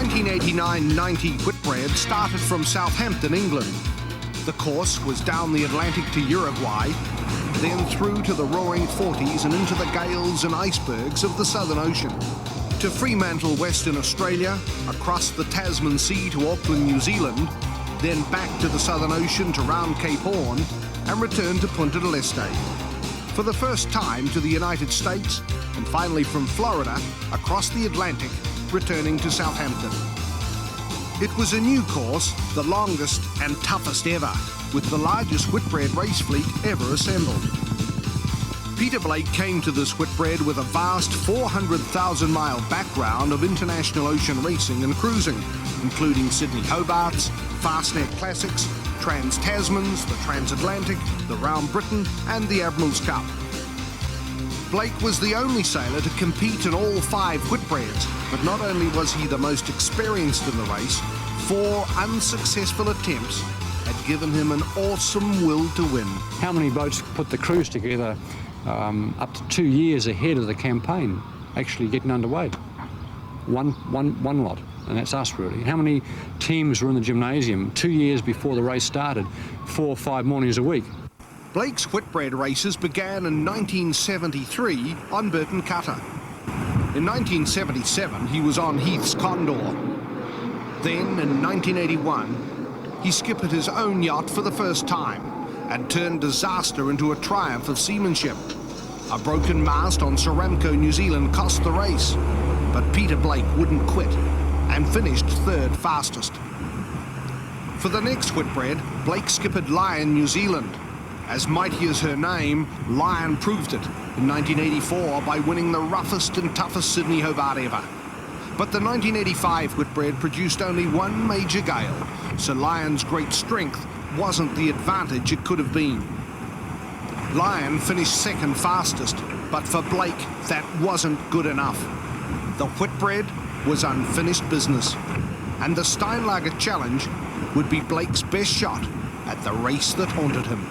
1989-90 Whitbread started from Southampton, England. The course was down the Atlantic to Uruguay, then through to the roaring 40s and into the gales and icebergs of the Southern Ocean, to Fremantle, Western Australia, across the Tasman Sea to Auckland, New Zealand, then back to the Southern Ocean to round Cape Horn and return to Punta del Este. For the first time to the United States, and finally from Florida across the Atlantic, returning to Southampton. It was a new course, the longest and toughest ever, with the largest Whitbread race fleet ever assembled. Peter Blake came to this Whitbread with a vast 400,000-mile background of international ocean racing and cruising, including Sydney Hobarts, Fastnet Classics, Trans-Tasmans, the Transatlantic, the Round Britain and the Admiral's Cup. Blake was the only sailor to compete in all 5 Whitbreads, but not only was he the most experienced in the race, 4 unsuccessful attempts had given him an awesome will to win. How many boats put the crews together up to 2 years ahead of the campaign actually getting underway? One lot, and that's us really. How many teams were in the gymnasium 2 years before the race started, 4 or 5 mornings a week? Blake's Whitbread races began in 1973 on Burton Cutter. In 1977, he was on Heath's Condor. Then, in 1981, he skippered his own yacht for the first time and turned disaster into a triumph of seamanship. A broken mast on Ceramco, New Zealand cost the race, but Peter Blake wouldn't quit and finished 3rd fastest. For the next Whitbread, Blake skippered Lion, New Zealand. As mighty as her name, Lion proved it in 1984 by winning the roughest and toughest Sydney Hobart ever. But the 1985 Whitbread produced only one major gale, so Lion's great strength wasn't the advantage it could have been. Lion finished 2nd fastest, but for Blake, that wasn't good enough. The Whitbread was unfinished business, and the Steinlager Challenge would be Blake's best shot at the race that haunted him.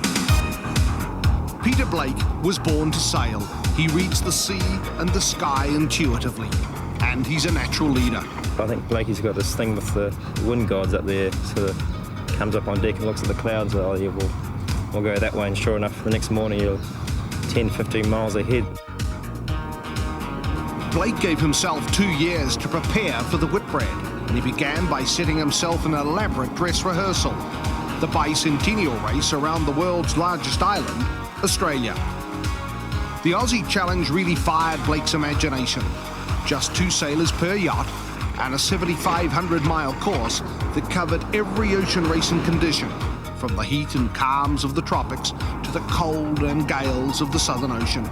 Peter Blake was born to sail. He reads the sea and the sky intuitively, and he's a natural leader. I think Blakey's got this thing with the wind gods up there, sort of comes up on deck and looks at the clouds, oh yeah, we'll go that way, and sure enough, the next morning you're 10, 15 miles ahead. Blake gave himself 2 years to prepare for the Whitbread, and he began by setting himself an elaborate dress rehearsal, the bicentennial race around the world's largest island, Australia. The Aussie Challenge really fired Blake's imagination. Just 2 sailors per yacht and a 7,500-mile course that covered every ocean racing condition, from the heat and calms of the tropics to the cold and gales of the Southern Ocean.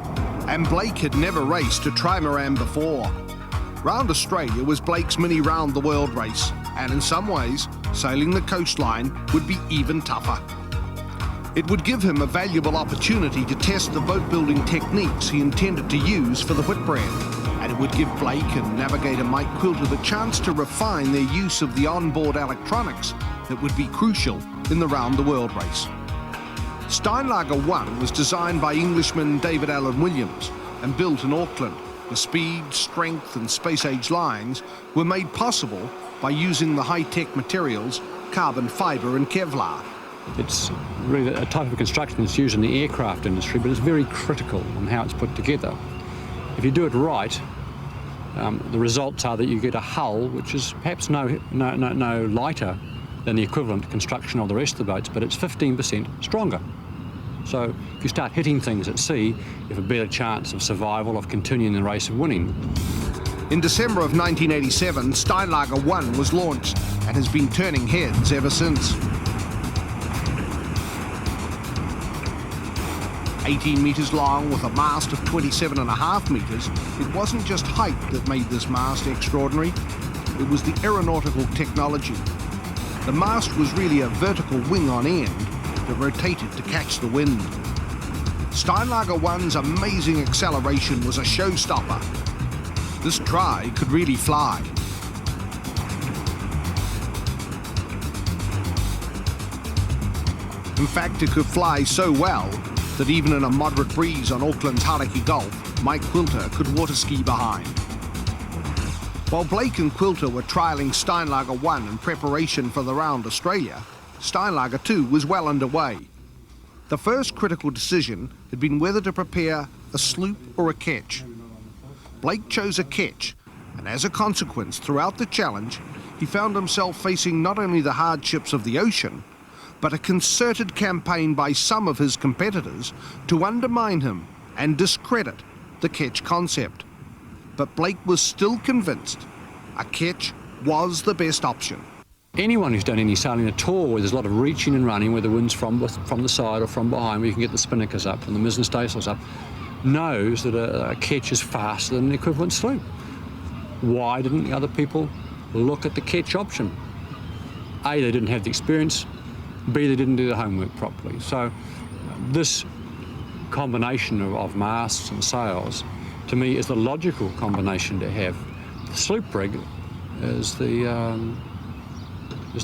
And Blake had never raced a trimaran before. Round Australia was Blake's mini round-the-world race, and in some ways, sailing the coastline would be even tougher. It would give him a valuable opportunity to test the boat-building techniques he intended to use for the Whitbread, and it would give Blake and navigator Mike Quilter the chance to refine their use of the onboard electronics that would be crucial in the round-the-world race. Steinlager 1 was designed by Englishman David Allen Williams and built in Auckland. The speed, strength and space-age lines were made possible by using the high-tech materials carbon fibre and Kevlar. It's really a type of construction that's used in the aircraft industry, but it's very critical on how it's put together. If you do it right, the results are that you get a hull which is perhaps no lighter than the equivalent construction of the rest of the boats, but it's 15% stronger. So if you start hitting things at sea, you have a better chance of survival, of continuing the race, of winning. In December of 1987, Steinlager 1 was launched and has been turning heads ever since. 18 metres long with a mast of 27.5 metres, it wasn't just height that made this mast extraordinary, it was the aeronautical technology. The mast was really a vertical wing on end that rotated to catch the wind. Steinlager 1's amazing acceleration was a showstopper. This try could really fly. In fact, it could fly so well that even in a moderate breeze on Auckland's Hauraki Gulf, Mike Quilter could water ski behind. While Blake and Quilter were trialling Steinlager 1 in preparation for the Round Australia, Steinlager 2 was well underway. The first critical decision had been whether to prepare a sloop or a ketch. Blake chose a ketch, and as a consequence, throughout the challenge, he found himself facing not only the hardships of the ocean, but a concerted campaign by some of his competitors to undermine him and discredit the ketch concept. But Blake was still convinced a ketch was the best option. Anyone who's done any sailing at all, where there's a lot of reaching and running, where the wind's from the side or from behind, where you can get the spinnakers up and the mizzen staysails up, knows that a ketch is faster than an equivalent sloop. Why didn't the other people look at the ketch option? A, they didn't have the experience. B, they didn't do the homework properly. So this combination of masts and sails, to me, is the logical combination to have. The sloop rig is the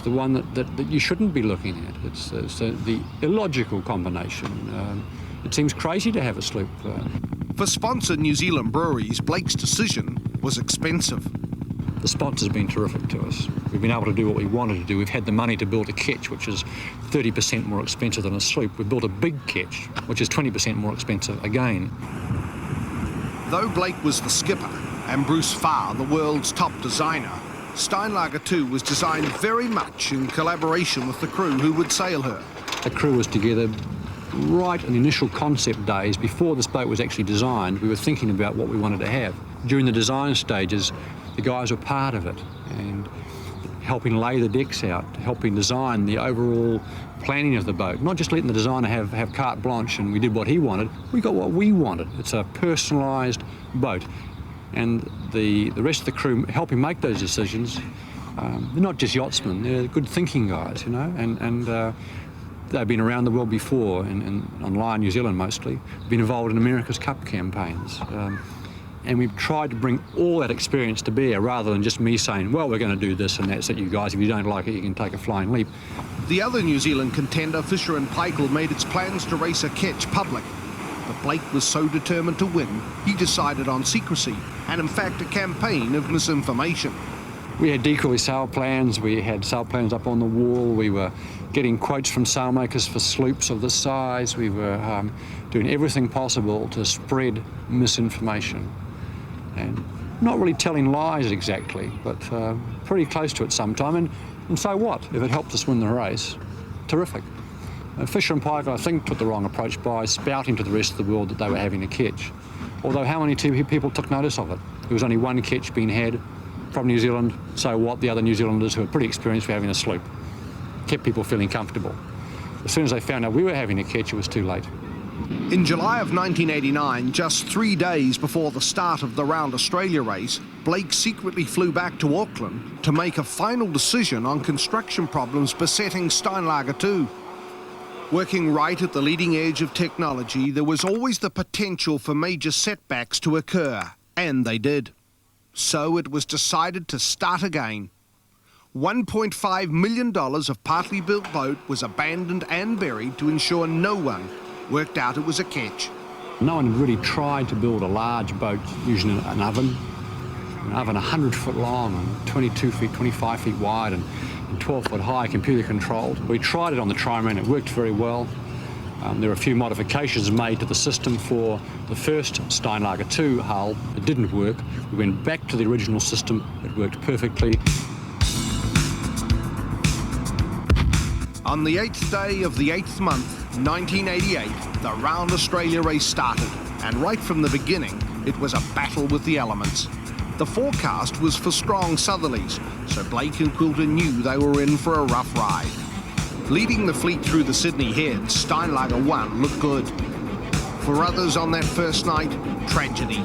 one that you shouldn't be looking at. It's the illogical combination. It seems crazy to have a sloop. For sponsor New Zealand breweries, Blake's decision was expensive. The sponsor's been terrific to us. We've been able to do what we wanted to do. We've had the money to build a ketch, which is 30% more expensive than a sloop. We've built a big ketch, which is 20% more expensive again. Though Blake was the skipper and Bruce Farr the world's top designer, Steinlager 2 was designed very much in collaboration with the crew who would sail her. The crew was together right in the initial concept days. Before this boat was actually designed, we were thinking about what we wanted to have. During the design stages, the guys were part of it and helping lay the decks out, helping design the overall planning of the boat. Not just letting the designer have carte blanche and we did what he wanted, we got what we wanted. It's a personalised boat. And the rest of the crew helping make those decisions, they're not just yachtsmen, they're good thinking guys, you know, and they've been around the world before, and online New Zealand mostly, been involved in America's Cup campaigns. And we've tried to bring all that experience to bear rather than just me saying, well, we're going to do this and that's it, you guys. If you don't like it, you can take a flying leap. The other New Zealand contender, Fisher and Paykel, made its plans to race a ketch public. But Blake was so determined to win, he decided on secrecy and, in fact, a campaign of misinformation. We had decoy sail plans, we had sail plans up on the wall, we were getting quotes from sailmakers for sloops of this size, we were doing everything possible to spread misinformation. And not really telling lies exactly, but pretty close to it sometime. And so what? If it helped us win the race, terrific. Fisher and Paykel, I think, took the wrong approach by spouting to the rest of the world that they were having a ketch. Although how many people took notice of it? There was only one ketch being had from New Zealand, so what? The other New Zealanders who were pretty experienced were having a sloop. Kept people feeling comfortable. As soon as they found out we were having a ketch, it was too late. In July of 1989, just 3 days before the start of the Round Australia race, Blake secretly flew back to Auckland to make a final decision on construction problems besetting Steinlager 2. Working right at the leading edge of technology, there was always the potential for major setbacks to occur, and they did. So it was decided to start again. $1.5 million of partly built boat was abandoned and buried to ensure no one worked out it was a ketch. No one had really tried to build a large boat using an oven 100 foot long and 22 feet, 25 feet wide and 12 foot high, computer controlled. We tried it on the trimaran, it worked very well. There were a few modifications made to the system for the first Steinlager 2 hull. It didn't work. We went back to the original system, it worked perfectly. On the 8th day of the 8th month, 1988, the Round Australia race started, and right from the beginning, it was a battle with the elements. The forecast was for strong southerlies, so Blake and Quilter knew they were in for a rough ride. Leading the fleet through the Sydney Heads, Steinlager 1 looked good. For others on that first night, tragedy.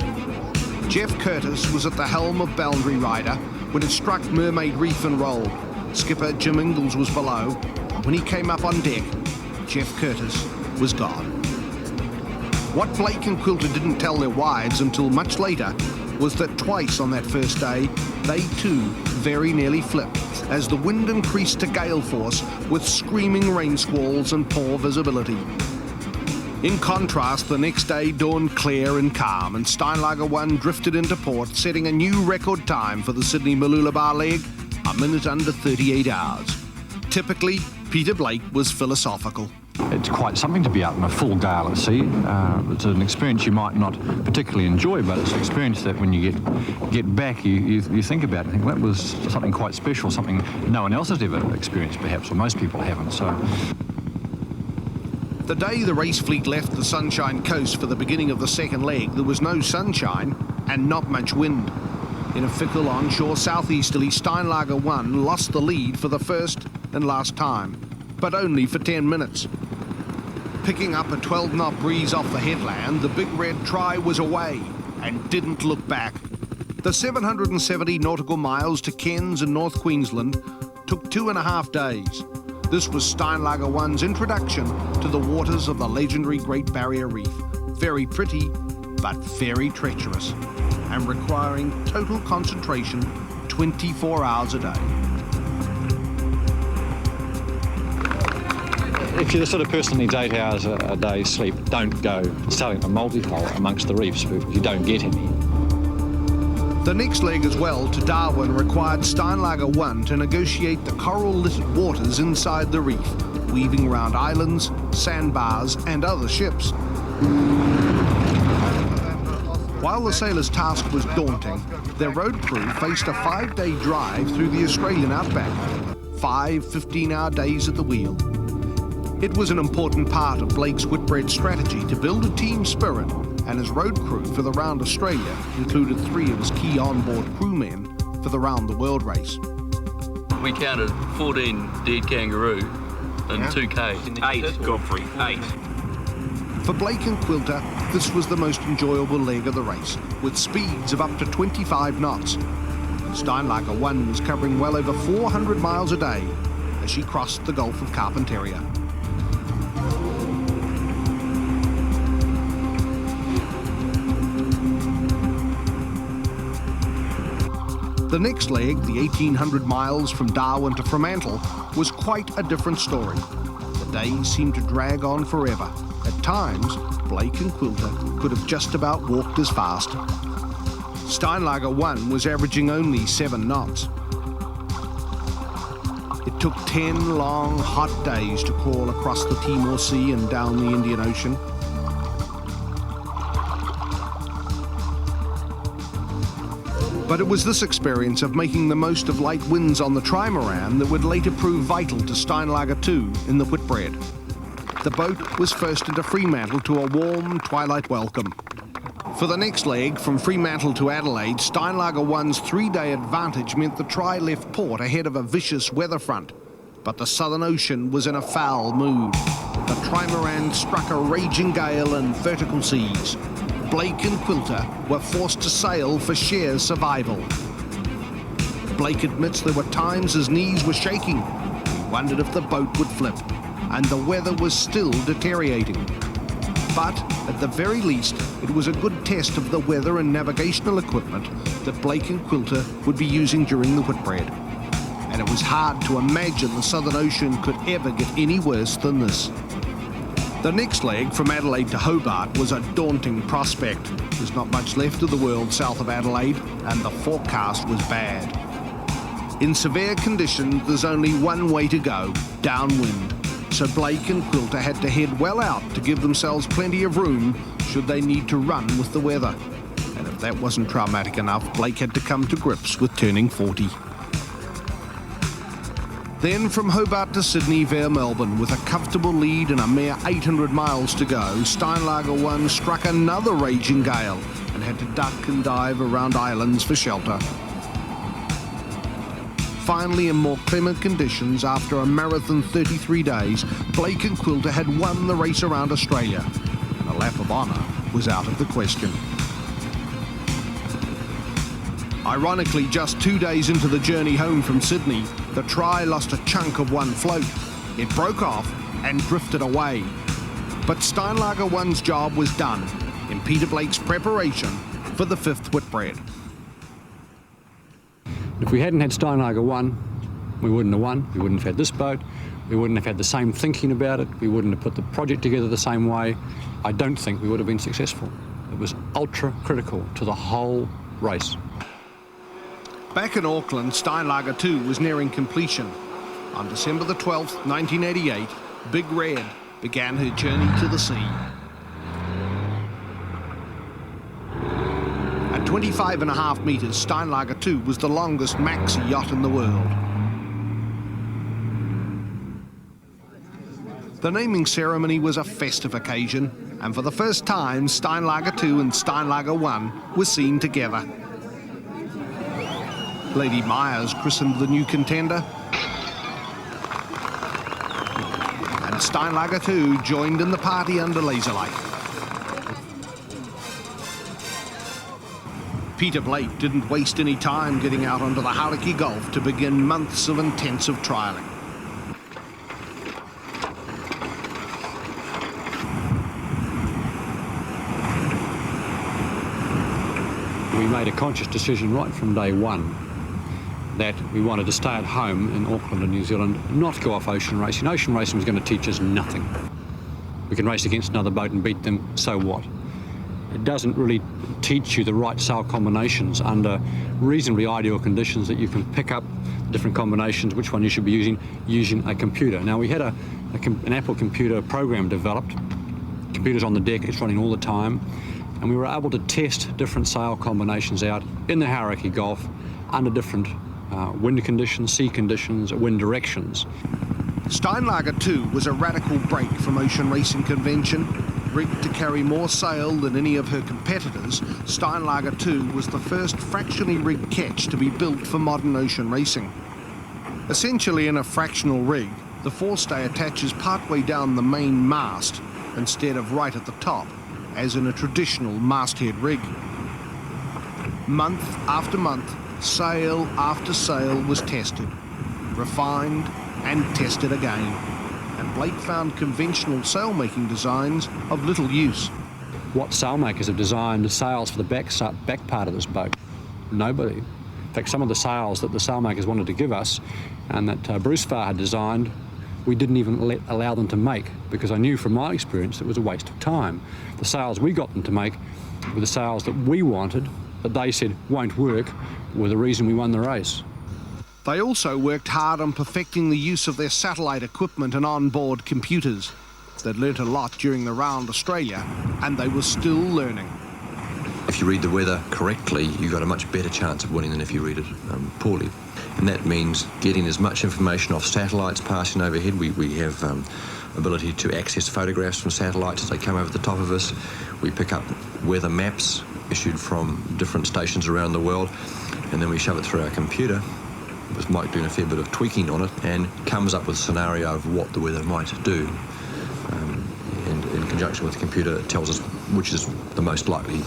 Jeff Curtis was at the helm of Boundary Rider when it struck Mermaid Reef and rolled. Skipper Jim Ingalls was below. When he came up on deck, Jeff Curtis was gone. What Blake and Quilter didn't tell their wives until much later was that twice on that first day, they too very nearly flipped as the wind increased to gale force with screaming rain squalls and poor visibility. In contrast, the next day dawned clear and calm, and Steinlager 1 drifted into port, setting a new record time for the Sydney-Mooloolaba leg, a minute under 38 hours. Typically, Peter Blake was philosophical. It's quite something to be out in a full gale at sea. It's an experience you might not particularly enjoy, but it's an experience that when you get back, you think about it. I think that was something quite special, something no one else has ever experienced, perhaps, or most people haven't. So, the day the race fleet left the Sunshine Coast for the beginning of the second leg, there was no sunshine and not much wind. In a fickle onshore southeasterly, Steinlager 1 lost the lead for the first and last time, but only for 10 minutes. Picking up a 12-knot breeze off the headland, the big red try was away and didn't look back. The 770 nautical miles to Cairns in North Queensland took 2.5 days. This was Steinlager 1's introduction to the waters of the legendary Great Barrier Reef. Very pretty, but very treacherous, and requiring total concentration 24 hours a day. If you're the sort of person that needs 8 hours a day sleep, don't go sailing a multi-hull amongst the reefs because you don't get any. The next leg as well to Darwin required Steinlager 1 to negotiate the coral-littered waters inside the reef, weaving round islands, sandbars and other ships. While the sailors' task was daunting, their road crew faced a 5-day drive through the Australian outback, 5 15-hour days at the wheel. It was an important part of Blake's Whitbread strategy to build a team spirit, and his road crew for the Round Australia included 3 of his key onboard crewmen for the Round the World race. We counted 14 dead kangaroo and 2 Ks. 8, Godfrey, 8. For Blake and Quilter, this was the most enjoyable leg of the race, with speeds of up to 25 knots. Steinlager 1 was covering well over 400 miles a day as she crossed the Gulf of Carpentaria. The next leg, the 1,800 miles from Darwin to Fermantel, was quite a different story. The days seemed to drag on forever. At times, Blake and Quilter could have just about walked as fast. Steinlager 1 was averaging only 7 knots. It took 10 long, hot days to crawl across the Timor Sea and down the Indian Ocean. But it was this experience of making the most of light winds on the trimaran that would later prove vital to Steinlager 2 in the Whitbread. The boat was first into Fremantle to a warm twilight welcome. For the next leg, from Fremantle to Adelaide, Steinlager 1's 3-day advantage meant the try left port ahead of a vicious weather front. But the Southern Ocean was in a foul mood. The trimaran struck a raging gale and vertical seas. Blake and Quilter were forced to sail for sheer survival. Blake admits there were times his knees were shaking. He wondered if the boat would flip, and the weather was still deteriorating. But, at the very least, it was a good test of the weather and navigational equipment that Blake and Quilter would be using during the Whitbread. And it was hard to imagine the Southern Ocean could ever get any worse than this. The next leg, from Adelaide to Hobart, was a daunting prospect. There's not much left of the world south of Adelaide, and the forecast was bad. In severe conditions, there's only one way to go, downwind. So Blake and Quilter had to head well out to give themselves plenty of room should they need to run with the weather. And if that wasn't traumatic enough, Blake had to come to grips with turning 40. Then from Hobart to Sydney via Melbourne, with a comfortable lead and a mere 800 miles to go, Steinlager 1 struck another raging gale and had to duck and dive around islands for shelter. Finally, in more clement conditions, after a marathon 33 days, Blake and Quilter had won the race around Australia, and a lap of honour was out of the question. Ironically, just 2 days into the journey home from Sydney, the try lost a chunk of one float. It broke off and drifted away. But Steinlager 1's job was done in Peter Blake's preparation for the 5th Whitbread. If we hadn't had Steinlager 1, we wouldn't have won. We wouldn't have had this boat. We wouldn't have had the same thinking about it. We wouldn't have put the project together the same way. I don't think we would have been successful. It was ultra critical to the whole race. Back in Auckland, Steinlager 2 was nearing completion. On December the 12th, 1988, Big Red began her journey to the sea. At 25.5 metres, Steinlager 2 was the longest maxi yacht in the world. The naming ceremony was a festive occasion, and for the first time, Steinlager 2 and Steinlager 1 were seen together. Lady Myers christened the new contender, and Steinlager 2 joined in the party under laserlight. Peter Blake didn't waste any time getting out onto the Hauraki Gulf to begin months of intensive trialling. We made a conscious decision right from day one that we wanted to stay at home in Auckland and New Zealand, not go off ocean racing. Ocean racing was going to teach us nothing. We can race against another boat and beat them, so what? It doesn't really teach you the right sail combinations under reasonably ideal conditions that you can pick up different combinations, which one you should be using a computer. Now, we had an Apple computer program developed. Computer's on the deck, it's running all the time, and we were able to test different sail combinations out in the Hauraki Gulf under different wind conditions, sea conditions, wind directions. Steinlager 2 was a radical break from ocean racing convention. Rigged to carry more sail than any of her competitors, Steinlager 2 was the first fractionally rigged ketch to be built for modern ocean racing. Essentially in a fractional rig, the forestay attaches partway down the main mast instead of right at the top, as in a traditional masthead rig. Month after month, sail after sail was tested, refined and tested again, and Blake found conventional sailmaking designs of little use. What sailmakers have designed sails for the back part of this boat? Nobody. In fact, some of the sails that the sailmakers wanted to give us and that Bruce Farr had designed, we didn't even allow them to make, because I knew from my experience it was a waste of time. The sails we got them to make were the sails that we wanted, that they said won't work, were the reason we won the race. They also worked hard on perfecting the use of their satellite equipment and on-board computers. They'd learnt a lot during the round Australia, and they were still learning. If you read the weather correctly, you've got a much better chance of winning than if you read it poorly. And that means getting as much information off satellites passing overhead. We have ability to access photographs from satellites as they come over the top of us. We pick up weather maps issued from different stations around the world, and then we shove it through our computer, with Mike doing a fair bit of tweaking on it, and comes up with a scenario of what the weather might do. And in conjunction with the computer, it tells us which is the most likely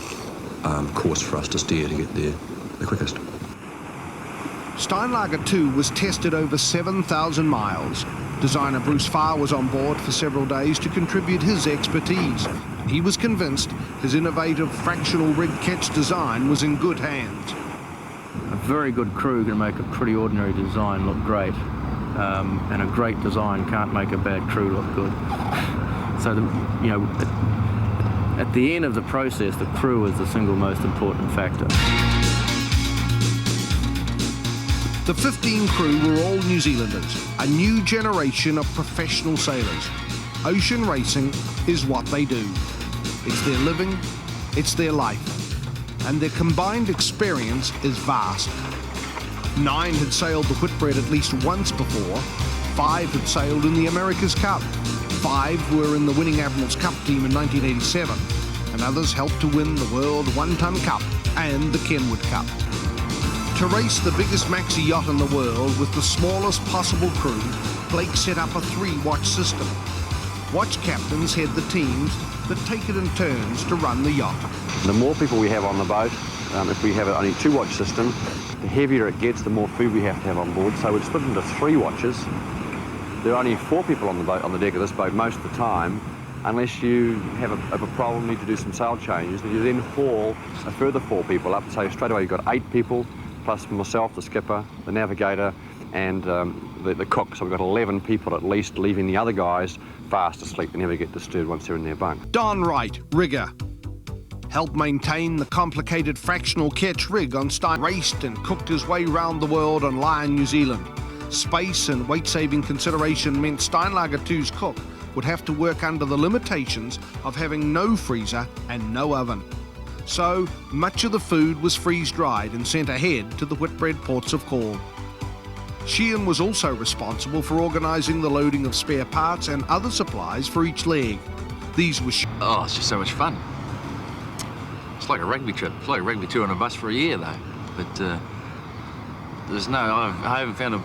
course for us to steer to get there the quickest. Steinlager 2 was tested over 7,000 miles. Designer Bruce Farr was on board for several days to contribute his expertise. He was convinced his innovative fractional rig ketch design was in good hands. A very good crew can make a pretty ordinary design look great, and a great design can't make a bad crew look good. So, at the end of the process, the crew is the single most important factor. The 15 crew were all New Zealanders, a new generation of professional sailors. Ocean racing is what they do. It's their living, it's their life, and their combined experience is vast. 9 had sailed the Whitbread at least once before, 5 had sailed in the America's Cup, 5 were in the winning Admiral's Cup team in 1987, and others helped to win the World One-Ton Cup and the Kenwood Cup. To race the biggest maxi yacht in the world with the smallest possible crew, Blake set up a 3-watch system. Watch captains head the teams that take it in turns to run the yacht. The more people we have on the boat, if we have only 2-watch system, the heavier it gets, the more food we have to have on board. So it's split into 3 watches. There are only 4 people on the boat, on the deck of this boat most of the time, unless you have a problem, need to do some sail changes. Then you then haul a further 4 people up. So straight away you've got 8 people, plus myself, the skipper, the navigator, and the cook, so we've got 11 people at least leaving the other guys fast asleep. They never get disturbed once they're in their bunk. Don Wright, rigger, helped maintain the complicated fractional catch rig on Steinlager, raced and cooked his way round the world on Lion, New Zealand. Space and weight-saving consideration meant Steinlager 2's cook would have to work under the limitations of having no freezer and no oven. So much of the food was freeze-dried and sent ahead to the Whitbread ports of call. Sheehan was also responsible for organising the loading of spare parts and other supplies for each leg. These were Oh, it's just so much fun. It's like a rugby trip. It's like a rugby tour on a bus for a year, though. But I haven't found a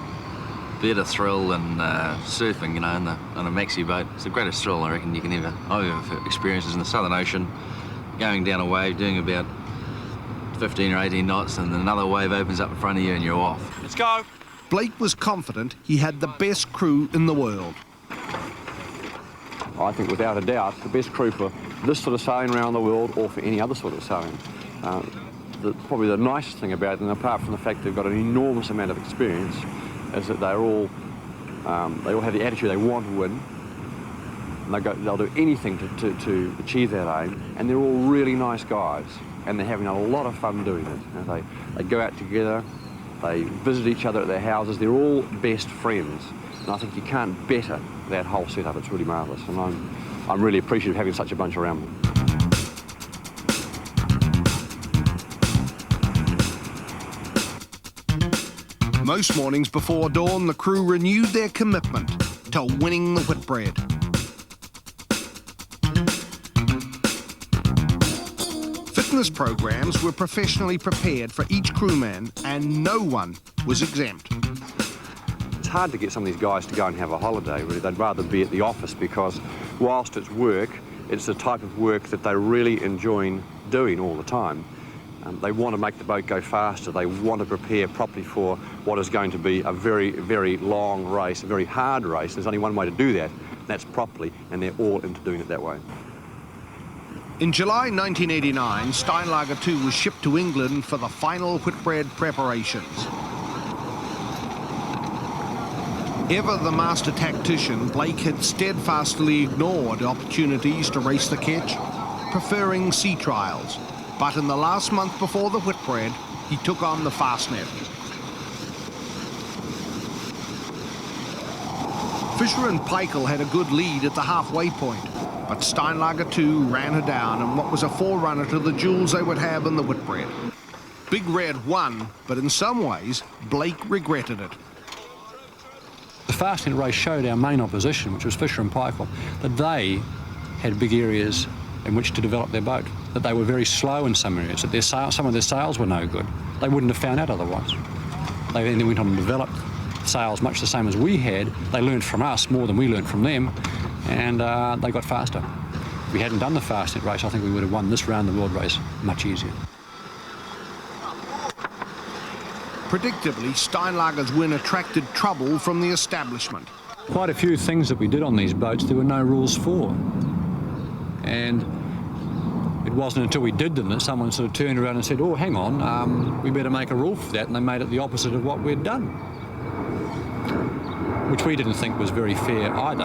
better thrill than surfing, you know, on a maxi boat. It's the greatest thrill I reckon I've ever experienced is in the Southern Ocean, going down a wave, doing about 15 or 18 knots, and then another wave opens up in front of you and you're off. Let's go. Blake was confident he had the best crew in the world. I think without a doubt, the best crew for this sort of sailing around the world or for any other sort of sailing. Probably the nicest thing about them, apart from the fact they've got an enormous amount of experience, is that they all have the attitude they want to win. And they'll do anything to achieve that aim, and they're all really nice guys, and they're having a lot of fun doing it. You know, they go out together, they visit each other at their houses, they're all best friends, and I think you can't better that whole setup. It's really marvellous, and I'm really appreciative of having such a bunch around me. Most mornings before dawn, the crew renewed their commitment to winning the Whitbread. Fitness programs were professionally prepared for each crewman, and no one was exempt. It's hard to get some of these guys to go and have a holiday, really. They'd rather be at the office because whilst it's work, it's the type of work that they really enjoy doing all the time. They want to make the boat go faster. They want to prepare properly for what is going to be a very, very long race, a very hard race. There's only one way to do that, and that's properly, and they're all into doing it that way. In July 1989, Steinlager 2 was shipped to England for the final Whitbread preparations. Ever the master tactician, Blake had steadfastly ignored opportunities to race the catch, preferring sea trials. But in the last month before the Whitbread, he took on the Fastnet. Fisher and Peichel had a good lead at the halfway point, but Steinlager 2 ran her down in what was a forerunner to the duels they would have in the Whitbread. Big Red won, but in some ways, Blake regretted it. The Fastnet race showed our main opposition, which was Fisher and Peichel, that they had big areas in which to develop their boat, that they were very slow in some areas, that some of their sails were no good. They wouldn't have found out otherwise. They then went on and developed sails much the same as we had. They learned from us more than we learned from them, and they got faster. If we hadn't done the Fastnet race, I think we would have won this round the world race much easier. Predictably, Steinlager's win attracted trouble from the establishment. Quite a few things that we did on these boats there were no rules for. And it wasn't until we did them that someone sort of turned around and said, oh, hang on, we better make a rule for that, and they made it the opposite of what we'd done, which we didn't think was very fair either.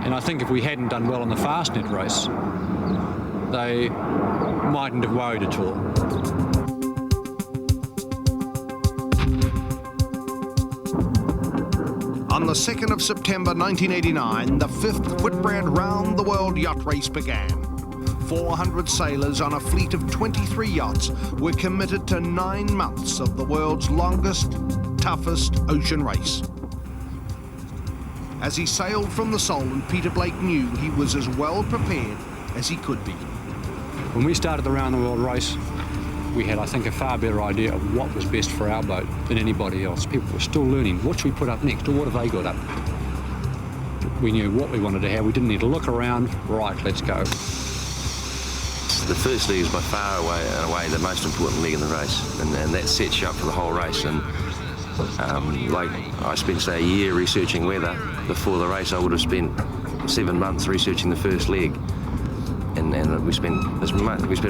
And I think if we hadn't done well on the Fastnet race, they mightn't have worried at all. On the 2nd of September 1989, the 5th Whitbread Round the World Yacht Race began. 400 sailors on a fleet of 23 yachts were committed to 9 months of the world's longest, toughest ocean race. As he sailed from the Solent, Peter Blake knew he was as well prepared as he could be. When we started the Round the World race, we had, I think, a far better idea of what was best for our boat than anybody else. People were still learning, what should we put up next, or what have they got up? We knew what we wanted to have. We didn't need to look around. Right, let's go. The first leg is by far away the most important leg in the race, and that sets you up for the whole race. And like I spent, say, a year researching weather. Before the race, I would have spent 7 months researching the first leg. And we spent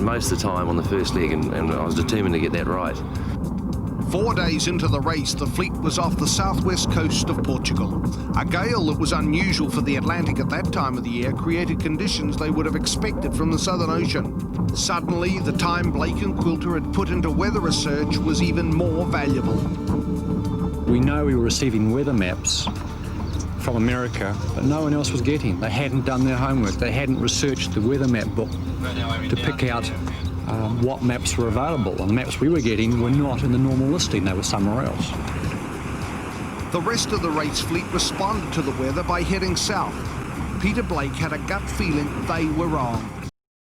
most of the time on the first leg, and I was determined to get that right. 4 days into the race, the fleet was off the southwest coast of Portugal. A gale that was unusual for the Atlantic at that time of the year created conditions they would have expected from the Southern Ocean. Suddenly, the time Blake and Quilter had put into weather research was even more valuable. We know we were receiving weather maps from America, but no one else was getting. They hadn't done their homework. They hadn't researched the weather map book to pick out what maps were available. And the maps we were getting were not in the normal listing. They were somewhere else. The rest of the race fleet responded to the weather by heading south. Peter Blake had a gut feeling they were wrong.